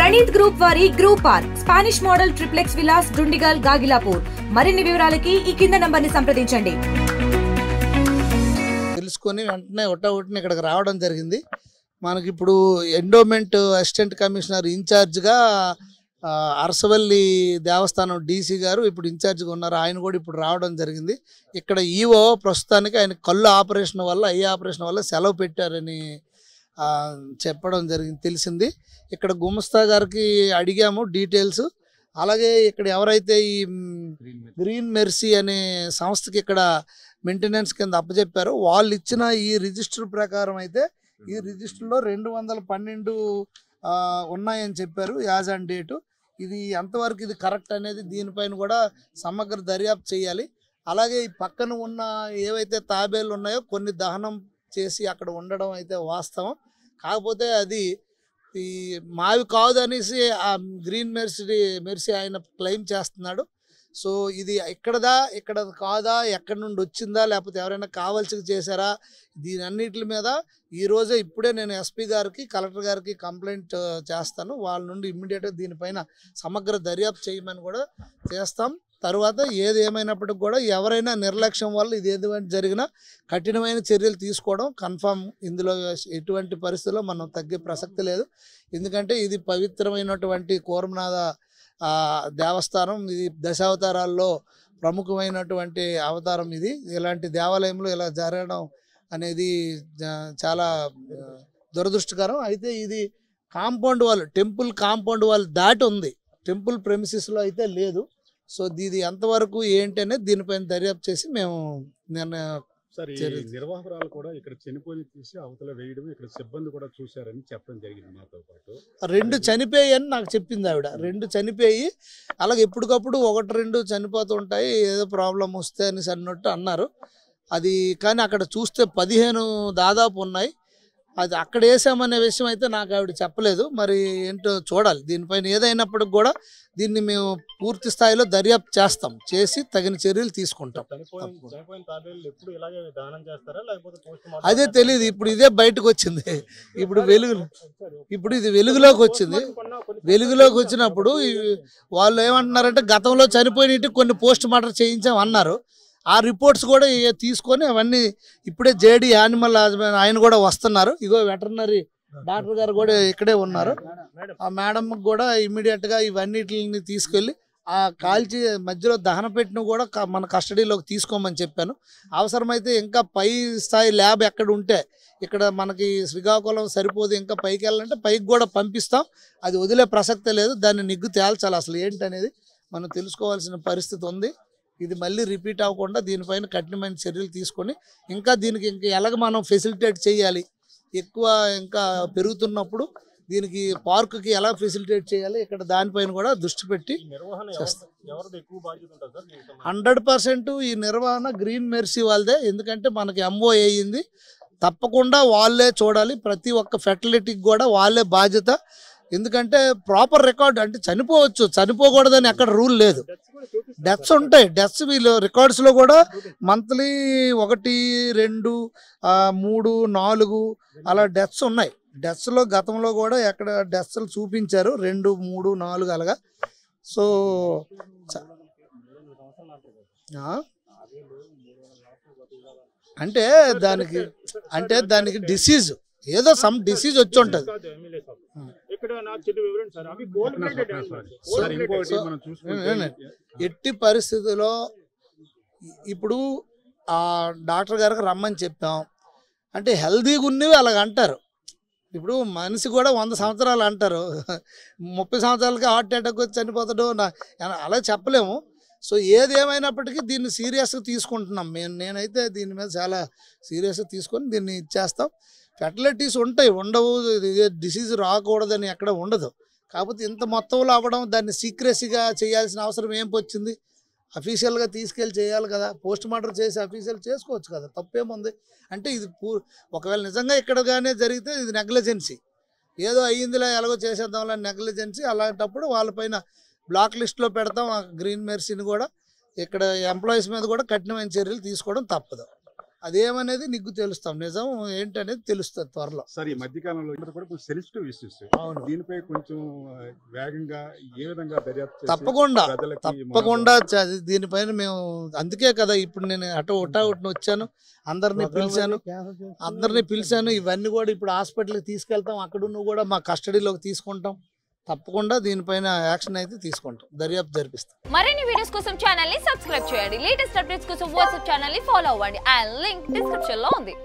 Praneeth group వారి group park Spanish model triplex Vilas Dundigal Gagillapur. మరిన్ని వివరాలకి ఈ కింద నంబర్ని సంప్రదించండి. తెలుసుకొని వెంటనే ఒట్టని ఇక్కడికి రావడం జరిగింది. మనకి ఇప్పుడు ఎండోమెంట్ అసిస్టెంట్ కమిషనర్ ఇన్ఛార్జ్గా అరసవల్లి దేవస్థానం డీసీ గారు ఇప్పుడు ఇన్ఛార్జ్గా ఉన్నారు. ఆయన కూడా ఇప్పుడు రావడం జరిగింది. ఇక్కడ ఈవో ప్రస్తుతానికి ఆయన కళ్ళు ఆపరేషన్ వల్ల ఆపరేషన్ వల్ల సెలవు పెట్టారని చెప్పడం జరిగింది, తెలిసింది. ఇక్కడ గుమస్తా గారికి అడిగాము డీటెయిల్స్. అలాగే ఇక్కడ ఎవరైతే ఈ గ్రీన్ మెర్సీ అనే సంస్థకి ఇక్కడ మెయింటెనెన్స్ కింద అప్పచెప్పారో వాళ్ళు ఇచ్చిన ఈ రిజిస్టర్ ప్రకారం అయితే ఈ రిజిస్టర్లో 212 ఉన్నాయని చెప్పారు యాజ్ ఆన్ డేటు. ఇది ఎంతవరకు ఇది కరెక్ట్ అనేది దీనిపైన కూడా సమగ్ర దర్యాప్తు చేయాలి. అలాగే ఈ పక్కన ఉన్న ఏవైతే తాబేలు ఉన్నాయో కొన్ని దహనం చేసి అక్కడ ఉండడం అయితే వాస్తవం. కాకపోతే అది ఈ మావి కాదు అనేసి ఆ గ్రీన్ మెర్సీ ఆయన క్లెయిమ్ చేస్తున్నాడు. సో ఇది ఇక్కడ కాదా, ఎక్కడి నుండి వచ్చిందా, లేకపోతే ఎవరైనా కావాల్సి చేశారా, దీని అన్నిటి మీద ఇప్పుడే నేను ఎస్పీ గారికి కలెక్టర్ గారికి కంప్లైంట్ చేస్తాను. వాళ్ళ నుండి ఇమ్మీడియట్గా దీనిపైన సమగ్ర దర్యాప్తు చేయమని కూడా చేస్తాం. తర్వాత ఏది ఏమైనప్పటికి కూడా ఎవరైనా నిర్లక్ష్యం వల్ల ఇది ఏదైనా జరిగినా కఠినమైన చర్యలు తీసుకోవడం కన్ఫామ్. ఇందులో ఎటువంటి పరిస్థితుల్లో మనం తగ్గే ప్రసక్తి లేదు. ఎందుకంటే ఇది పవిత్రమైనటువంటి కూర్మనాథ దేవస్థానం. ఇది దశావతారాల్లో ప్రముఖమైనటువంటి అవతారం. ఇది ఇలాంటి దేవాలయంలో ఇలా జరగడం అనేది చాలా దురదృష్టకరం. అయితే ఇది compound wall, temple compound wall దాటి ఉంది, టెంపుల్ ప్రెమిసెస్లో అయితే లేదు. సో ఇది ఎంతవరకు ఏంటి అనేది దీనిపైన దర్యాప్తు చేసి మేము నిర్వాహకురాలు కూడా ఇక్కడ చనిపోయి తీసి అవతల వేయడం, ఇక్కడ సిబ్బంది కూడా చూశారని చెప్పడం జరిగింది. మాతో పాటు 2 చనిపోయాయని నాకు చెప్పింది ఆవిడ. 2 చనిపోయి అలాగే ఎప్పటికప్పుడు 1-2 చనిపోతూ ఉంటాయి, ఏదో ప్రాబ్లం వస్తే అని అన్నట్టు అన్నారు. అది కానీ అక్కడ చూస్తే 15 దాదాపు ఉన్నాయి. అది అక్కడ వేసామనే విషయం అయితే నాకు ఆవిడ చెప్పలేదు. మరి ఏంటో చూడాలి. దీనిపైన ఏదైనప్పటికి కూడా దీన్ని మేము పూర్తి స్థాయిలో దర్యాప్తు చేస్తాం, చేసి తగిన చర్యలు తీసుకుంటాం. అదే తెలియదు. ఇప్పుడు ఇదే బయటకు వచ్చింది. ఇప్పుడు ఇది వెలుగులోకి వచ్చింది. వెలుగులోకి వచ్చినప్పుడు వాళ్ళు ఏమంటున్నారంటే గతంలో చనిపోయినట్టు కొన్ని పోస్ట్ మార్టం చేయించాం అన్నారు. ఆ రిపోర్ట్స్ కూడా తీసుకొని అవన్నీ ఇప్పుడే జేడీ యానిమల్ హస్బెండ్ ఆయన కూడా వస్తున్నారు. ఇగో వెటర్నరీ డాక్టర్ గారు కూడా ఇక్కడే ఉన్నారు. ఆ మేడం కూడా ఇమ్మీడియట్గా ఇవన్నిటిని తీసుకెళ్ళి ఆ కాల్చి మధ్యలో దహన పెట్టిన కూడా మన కస్టడీలోకి తీసుకోమని చెప్పాను. అవసరమైతే ఇంకా పై స్థాయి ల్యాబ్ ఎక్కడ ఉంటే ఇక్కడ మనకి శ్రీకాకుళం సరిపోదు, ఇంకా పైకి వెళ్ళాలంటే పైకి కూడా పంపిస్తాం. అది వదిలే ప్రసక్తే లేదు. దాన్ని నిగ్గు తేల్చాలి, అసలు ఏంటనేది మనం తెలుసుకోవాల్సిన పరిస్థితి ఉంది. ఇది మళ్ళీ రిపీట్ అవ్వకుండా దీనిపైన కఠినమైన చర్యలు తీసుకొని ఇంకా దీనికి ఎలాగ మనం ఫెసిలిటేట్ చేయాలి, ఎక్కువ ఇంకా పెరుగుతున్నప్పుడు దీనికి పార్కుకి ఎలా ఫెసిలిటేట్ చేయాలి, ఇక్కడ దానిపైన కూడా దృష్టి పెట్టి 100% ఈ నిర్వహణ గ్రీన్ మెర్సీ వాళ్ళదే. ఎందుకంటే మనకి ఎంఓ అయ్యింది, తప్పకుండా వాళ్ళే చూడాలి. ప్రతి ఒక్క ఫెర్టిలిటీకి కూడా వాళ్ళే బాధ్యత. ఎందుకంటే ప్రాపర్ రికార్డ్ అంటే చనిపోవచ్చు, చనిపోకూడదని ఎక్కడ రూల్ లేదు. డెత్స్ ఉంటాయి. డెత్స్ వీళ్ళు రికార్డ్స్లో కూడా మంత్లీ 1, 2, 3, 4 అలా డెత్స్ ఉన్నాయి. డెత్స్లో గతంలో కూడా ఎక్కడ డెత్స్లు చూపించారు 2, 3, 4 అలాగా. సో అంటే దానికి డిసీజ్ ఏదో సమ్ డిసీజ్ వచ్చి ఉంటుంది. ఎట్టి పరిస్థితుల్లో ఇప్పుడు ఆ డాక్టర్ గారికి రమ్మని చెప్పాం అంటే హెల్దీగా ఉన్నవి అలాగ అంటారు. ఇప్పుడు మనిషి కూడా 100 సంవత్సరాలు అంటారు, 30 సంవత్సరాలకి హార్ట్ అటాక్ వచ్చి చనిపోతాడు అలా చెప్పలేము. సో ఏది ఏమైనప్పటికీ దీన్ని సీరియస్గా తీసుకుంటున్నాం. నేనైతే దీని మీద చాలా సీరియస్గా తీసుకొని దీన్ని ఇచ్చేస్తాం. ఫెర్టిలిటీస్ ఉంటాయి, ఉండవు, డిసీజ్ రాకూడదని ఎక్కడ ఉండదు. కాకపోతే ఇంత మొత్తంలో అవ్వడం, దాన్ని సీక్రెసీగా చేయాల్సిన అవసరం ఏం వచ్చింది? అఫీషియల్గా తీసుకెళ్ళి చేయాలి కదా. పోస్ట్ మార్టం చేసి అఫీషియల్ చేసుకోవచ్చు కదా, తప్పేముంది. అంటే ఇది ఒకవేళ నిజంగా ఇక్కడగానే జరిగితే ఇది నెగ్లిజెన్సీ, ఏదో అయ్యిందిలా ఎలాగో చేసేద్దాం నెగ్లిజెన్సీ. అలాంటప్పుడు వాళ్ళపైన బ్లాక్ లిస్ట్లో పెడతాం. ఆ గ్రీన్ మెర్సీని కూడా ఇక్కడ ఎంప్లాయీస్ మీద కూడా కఠినమైన చర్యలు తీసుకోవడం తప్పదు. అదేమనేది నీకు తెలుస్తాం, నిజం ఏంటనేది తెలుస్తుంది త్వరలో. సార్ ఈ మధ్యకాలంలో కూడా కొంచెం సెన్సిటివ్ ఇష్యూస్, అవును, దీనిపై కొంచెం వేగంగా ఏ విధంగా దర్యాప్తు చేసి తప్పకుండా ప్రజలకి తప్పకుండా దీనిపైన మేము అందుకే కదా ఇప్పుడు నేను ఒకటి వచ్చాను, అందరినీ పిలిచాను. ఇవన్నీ కూడా ఇప్పుడు హాస్పిటల్కి తీసుకెళ్తాం, అక్కడ నువ్వు కూడా మా కస్టడీలోకి తీసుకుంటాం. తప్పకుండా దీనిపైన యాక్షన్ అయితే తీసుకుంటాం, దర్యాప్తు జరిపిస్తాం. మరిన్ని వీడియోస్ కోసం ఛానల్ ని సబ్స్క్రైబ్ చేయండి. లేటెస్ట్ అప్డేట్స్ కోసం వాట్సాప్ ఛానల్ ని ఫాలో అవ్వండి. ఆ లింక్ డిస్క్రిప్షన్ లో ఉంది.